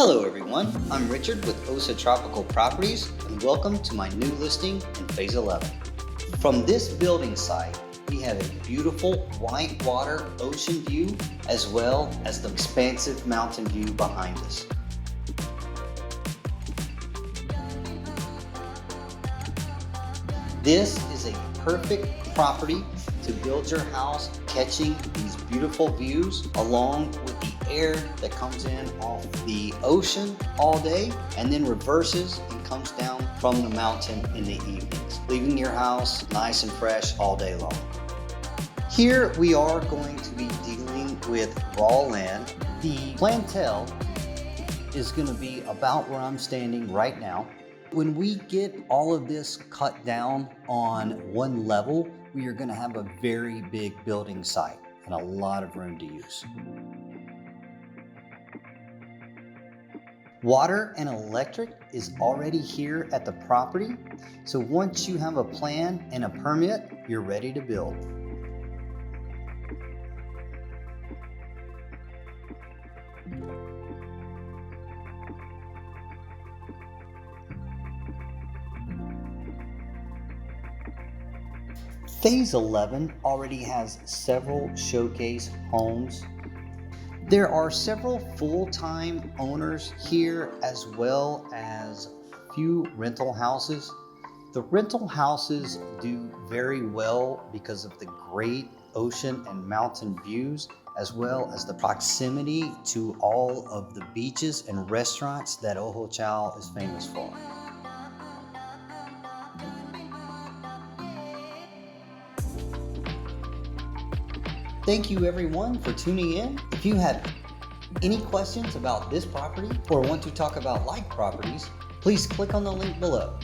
Hello everyone, I'm Richard with Osa Tropical Properties and welcome to my new listing in Phase 11. From this building site, we have a beautiful whitewater ocean view as well as the expansive mountain view behind us. This is a perfect property to build your house, catching these beautiful views along with the air that comes in off the ocean all day and then reverses and comes down from the mountain in the evenings, leaving your house nice and fresh all day long. Here we are going to be dealing with raw land. The plantel is going to be about where I'm standing right now. When we get all of this cut down on one level, we are going to have a very big building site and a lot of room to use. Water and electric is already here at the property, so once you have a plan and a permit, you're ready to build. Phase 11 already has several showcase homes. There are several full-time owners here as well as a few rental houses. The rental houses do very well because of the great ocean and mountain views as well as the proximity to all of the beaches and restaurants that Ojochal is famous for. Thank you everyone for tuning in. If you have any questions about this property or want to talk about like properties, please click on the link below.